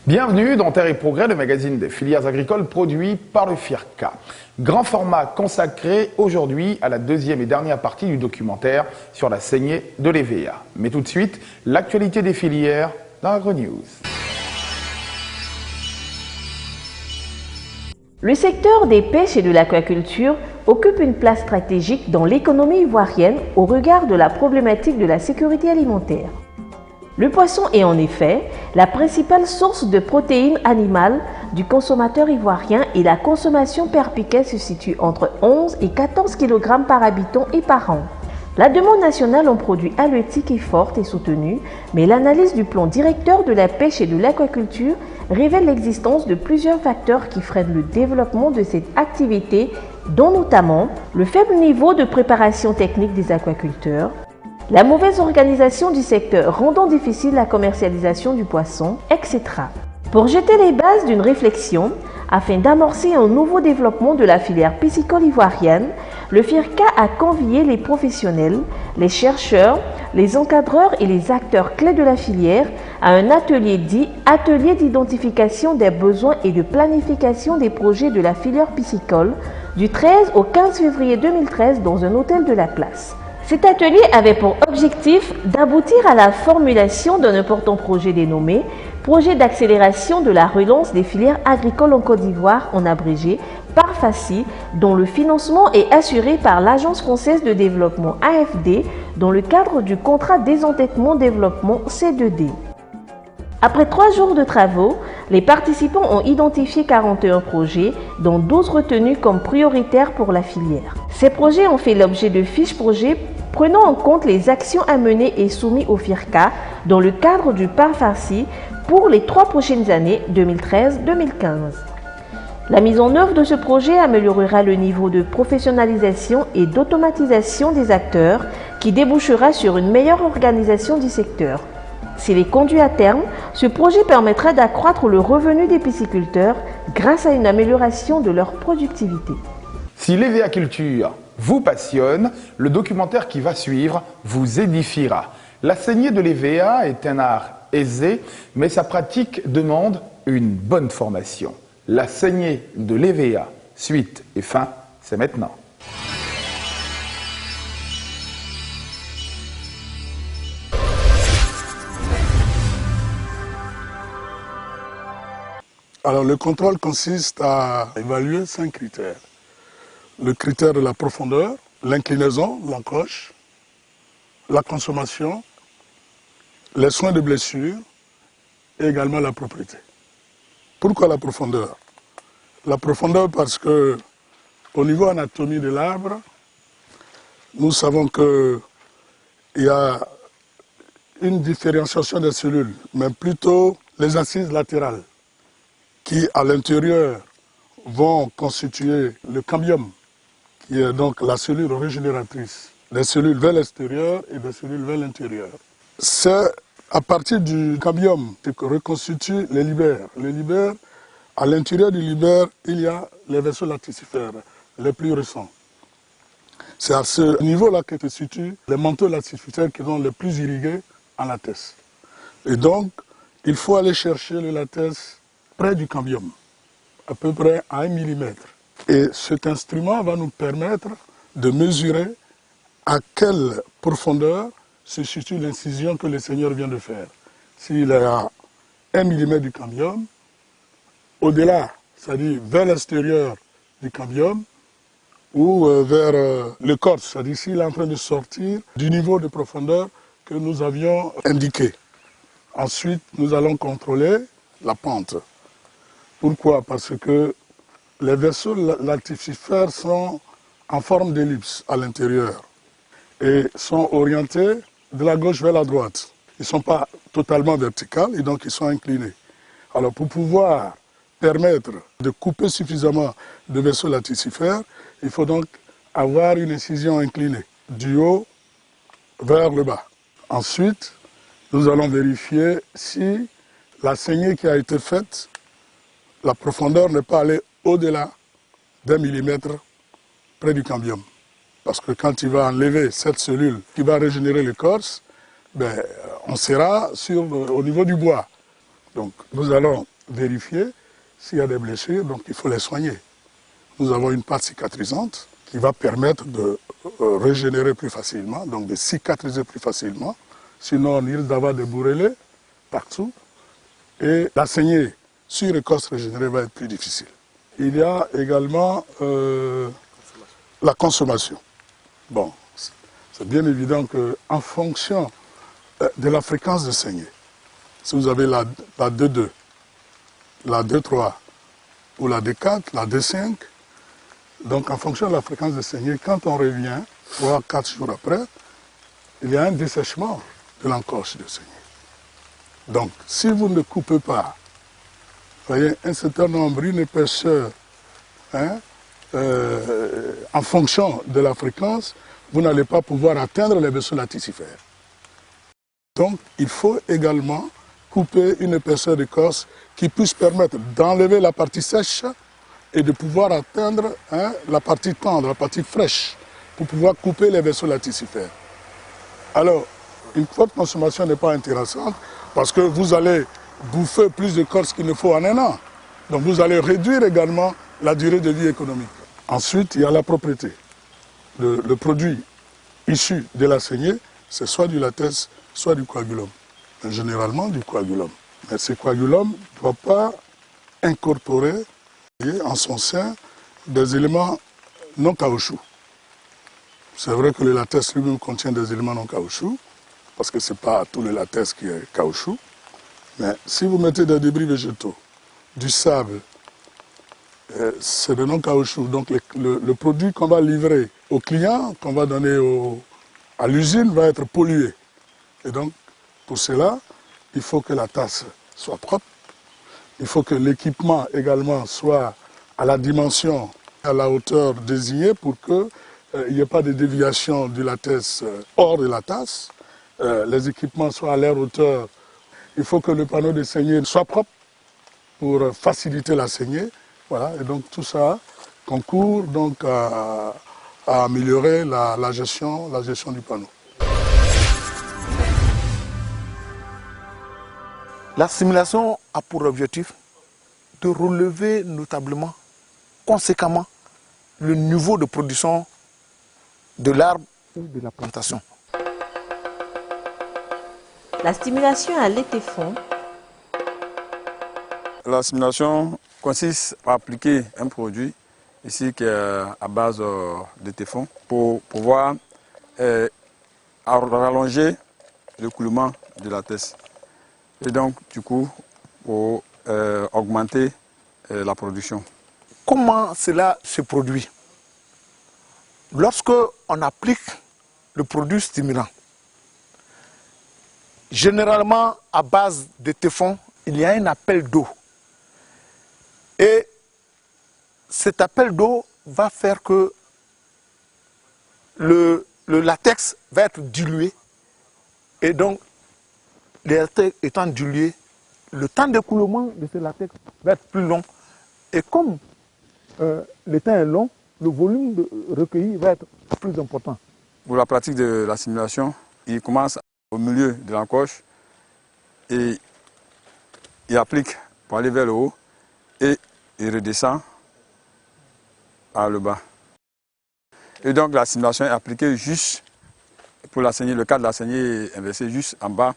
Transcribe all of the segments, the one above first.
Bienvenue dans Terre et Progrès, le magazine des filières agricoles produit par le FIRCA. Grand format consacré aujourd'hui à la deuxième et dernière partie du documentaire sur la saignée de l'EVA. Mais tout de suite, l'actualité des filières dans AgroNews. Le secteur des pêches et de l'aquaculture occupe une place stratégique dans l'économie ivoirienne au regard de la problématique de la sécurité alimentaire. Le poisson est en effet la principale source de protéines animales du consommateur ivoirien et la consommation per piquet se situe entre 11 et 14 kg par habitant et par an. La demande nationale en produits halieutiques est forte et soutenue, mais l'analyse du plan directeur de la pêche et de l'aquaculture révèle l'existence de plusieurs facteurs qui freinent le développement de cette activité, dont notamment le faible niveau de préparation technique des aquaculteurs, la mauvaise organisation du secteur rendant difficile la commercialisation du poisson, etc. Pour jeter les bases d'une réflexion, afin d'amorcer un nouveau développement de la filière piscicole ivoirienne, le FIRCA a convié les professionnels, les chercheurs, les encadreurs et les acteurs clés de la filière à un atelier dit « Atelier d'identification des besoins et de planification des projets de la filière piscicole » du 13 au 15 février 2013 dans un hôtel de la place. Cet atelier avait pour objectif d'aboutir à la formulation d'un important projet dénommé « Projet d'accélération de la relance des filières agricoles en Côte d'Ivoire » en abrégé par FACI, dont le financement est assuré par l'Agence française de développement AFD dans le cadre du contrat désendettement développement C2D. Après 3 jours de travaux, les participants ont identifié 41 projets, dont 12 retenus comme prioritaires pour la filière. Ces projets ont fait l'objet de fiches projets prenant en compte les actions à mener et soumis au FIRCA dans le cadre du PARFACI pour les 3 prochaines années 2013-2015. La mise en œuvre de ce projet améliorera le niveau de professionnalisation et d'automatisation des acteurs qui débouchera sur une meilleure organisation du secteur. S'il est conduit à terme, ce projet permettra d'accroître le revenu des pisciculteurs grâce à une amélioration de leur productivité. Si l'EVA-culture vous passionne, le documentaire qui va suivre vous édifiera. La saignée de l'EVA est un art aisé, mais sa pratique demande une bonne formation. La saignée de l'EVA, suite et fin, c'est maintenant. Alors, le contrôle consiste à évaluer 5 critères. Le critère de la profondeur, l'inclinaison, l'encoche, la consommation, les soins de blessure et également la propriété. Pourquoi la profondeur? La profondeur parce que au niveau anatomie de l'arbre, nous savons qu'il y a une différenciation des cellules, mais plutôt les assises latérales qui à l'intérieur vont constituer le cambium, qui est donc la cellule régénératrice, des cellules vers l'extérieur et des cellules vers l'intérieur. C'est à partir du cambium que reconstituent les libères. Les libères, à l'intérieur du libère, il y a les vaisseaux lacticifères, les plus récents. C'est à ce niveau-là que se situent les manteaux lacticifères qui sont les plus irrigués en latex. Et donc, il faut aller chercher le latex près du cambium, à peu près à 1 mm. Et cet instrument va nous permettre de mesurer à quelle profondeur se situe l'incision que le Seigneur vient de faire. S'il est à 1 mm du cambium, au-delà, c'est-à-dire vers l'extérieur du cambium, ou vers l'écorce, c'est-à-dire s'il est en train de sortir du niveau de profondeur que nous avions indiqué. Ensuite, nous allons contrôler la pente. Pourquoi? Parce que les vaisseaux lacticifères sont en forme d'ellipse à l'intérieur et sont orientés de la gauche vers la droite. Ils ne sont pas totalement verticaux et donc ils sont inclinés. Alors pour pouvoir permettre de couper suffisamment de vaisseaux lacticifères, il faut donc avoir une incision inclinée, du haut vers le bas. Ensuite, nous allons vérifier si la saignée qui a été faite, la profondeur n'est pas allée au-delà d'1 millimètre près du cambium. Parce que quand il va enlever cette cellule qui va régénérer l'écorce, on sera au niveau du bois. Donc nous allons vérifier s'il y a des blessures, donc il faut les soigner. Nous avons une pâte cicatrisante qui va permettre de régénérer plus facilement, donc de cicatriser plus facilement. Sinon, on risque d'avoir des bourrelets partout et la saignée sur écorce régénérée va être plus difficile. Il y a également la consommation. Bon, c'est bien évident qu'en fonction de la fréquence de saignée, si vous avez la D2, la D3 ou la D4, la D5, donc en fonction de la fréquence de saignée, quand on revient, 3 à 4 jours après, il y a un dessèchement de l'encoche de saignée. Donc si vous ne coupez pas, voyez, un certain nombre, une épaisseur, en fonction de la fréquence, vous n'allez pas pouvoir atteindre les vaisseaux laticifères. Donc il faut également couper une épaisseur d'écorce qui puisse permettre d'enlever la partie sèche et de pouvoir atteindre la partie tendre, la partie fraîche, pour pouvoir couper les vaisseaux laticifères. Alors, une forte consommation n'est pas intéressante parce que vous allez bouffer plus d'écorce qu'il ne faut en un an. Donc vous allez réduire également la durée de vie économique. Ensuite, il y a la propriété. Le produit issu de la saignée, c'est soit du latex, soit du coagulum. Mais généralement du coagulum. Mais ce coagulum ne doit pas incorporer en son sein des éléments non caoutchouc. C'est vrai que le latex lui-même contient des éléments non caoutchouc, parce que ce n'est pas tout le latex qui est caoutchouc. Mais si vous mettez des débris végétaux, du sable, c'est de non caoutchouc. Donc le produit qu'on va livrer au client, qu'on va donner à l'usine, va être pollué. Et donc, pour cela, il faut que la tasse soit propre. Il faut que l'équipement également soit à la dimension, à la hauteur désignée pour qu'il n'y ait pas de déviation du latex hors de la tasse. Les équipements soient à leur hauteur. Il faut que le panneau de saignée soit propre pour faciliter la saignée. Voilà, et donc tout ça concourt donc à améliorer la gestion du panneau. La simulation a pour objectif de relever notablement, conséquemment, le niveau de production de l'arbre ou de la plantation. La stimulation à l'étéfon. La simulation consiste à appliquer un produit ici qui est à base de téflon pour pouvoir rallonger l'écoulement de la teste. Et donc, du coup, pour augmenter la production. Comment cela se produit? Lorsque on applique le produit stimulant, généralement à base de téflon, il y a un appel d'eau. Et cet appel d'eau va faire que le latex va être dilué. Et donc, le latex étant dilué, le temps d'écoulement de ce latex va être plus long. Et comme le temps est long, le volume recueilli va être plus important. Pour la pratique de la simulation, il commence au milieu de l'encoche et il applique pour aller vers le haut et il redescend à le bas. Et donc la simulation est appliquée juste pour la saignée. Le cas de la saignée est inversé juste en bas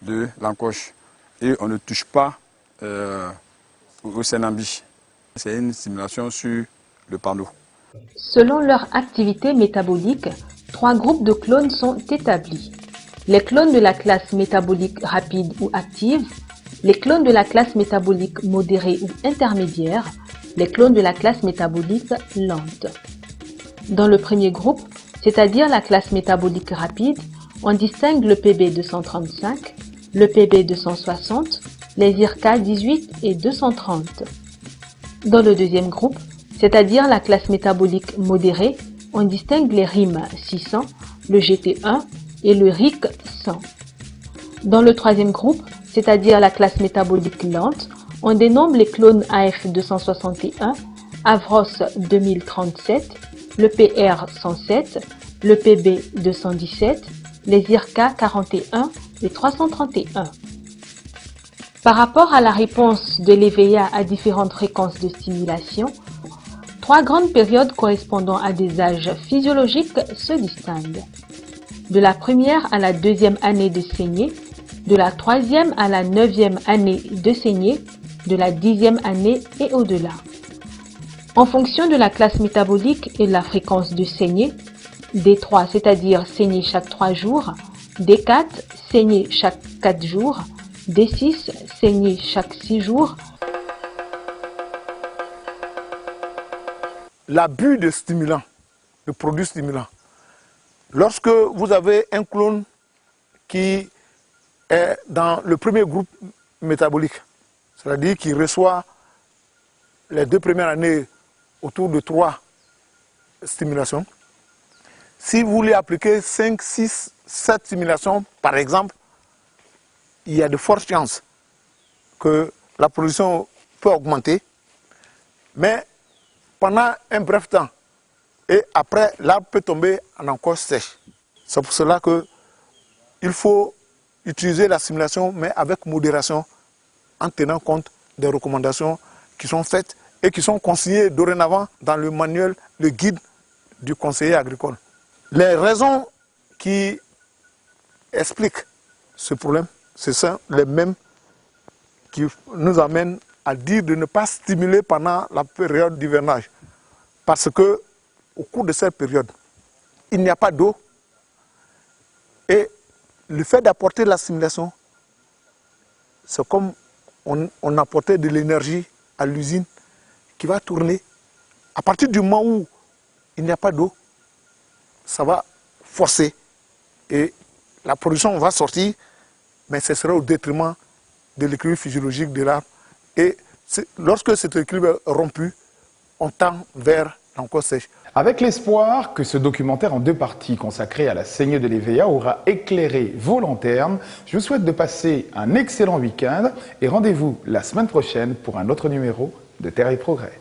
de l'encoche et on ne touche pas au sénambi. C'est une simulation sur le panneau. Selon leur activité métabolique, 3 groupes de clones sont établis. Les clones de la classe métabolique rapide ou active, les clones de la classe métabolique modérée ou intermédiaire, les clones de la classe métabolique lente. Dans le premier groupe, c'est-à-dire la classe métabolique rapide, on distingue le PB235, le PB260, les IRCA 18 et 230. Dans le deuxième groupe, c'est-à-dire la classe métabolique modérée, on distingue les RIM 600, le GT1 et le RIC 100. Dans le troisième groupe, c'est-à-dire la classe métabolique lente, on dénombre les clones AF261, Avros 2037, le PR 107, le PB 217, les IRCA 41 et 331. Par rapport à la réponse de l'EVA à différentes fréquences de stimulation, 3 grandes périodes correspondant à des âges physiologiques se distinguent. De la première à la 2e année de saignée, de la 3e à la 9e année de saignée, de la 10e année et au-delà. En fonction de la classe métabolique et de la fréquence de saignée, D3, c'est-à-dire saigner chaque 3 jours, D4, saigner chaque 4 jours, D6, saigner chaque 6 jours. L'abus de stimulants, de produits stimulants. Lorsque vous avez un clone qui est dans le premier groupe métabolique, c'est-à-dire qui reçoit les 2 premières années autour de 3 stimulations, si vous voulez appliquer 5, 6, 7 stimulations, par exemple, il y a de fortes chances que la production peut augmenter, mais pendant un bref temps, et après, l'arbre peut tomber en encoche sèche. C'est pour cela qu'il faut utiliser la stimulation, mais avec modération, en tenant compte des recommandations qui sont faites et qui sont consignées dorénavant dans le manuel, le guide du conseiller agricole. Les raisons qui expliquent ce problème, ce sont les mêmes qui nous amènent à dire de ne pas stimuler pendant la période d'hivernage. Parce que au cours de cette période, il n'y a pas d'eau et le fait d'apporter la stimulation, c'est comme on apportait de l'énergie à l'usine qui va tourner. À partir du moment où il n'y a pas d'eau, ça va forcer et la production va sortir, mais ce sera au détriment de l'équilibre physiologique de l'arbre. Et lorsque cet équilibre est rompu, on tend vers l'encoche sèche. Avec l'espoir que ce documentaire en 2 parties consacré à la saignée de l'EVA aura éclairé vos lanternes, je vous souhaite de passer un excellent week-end et rendez-vous la semaine prochaine pour un autre numéro de Terre et Progrès.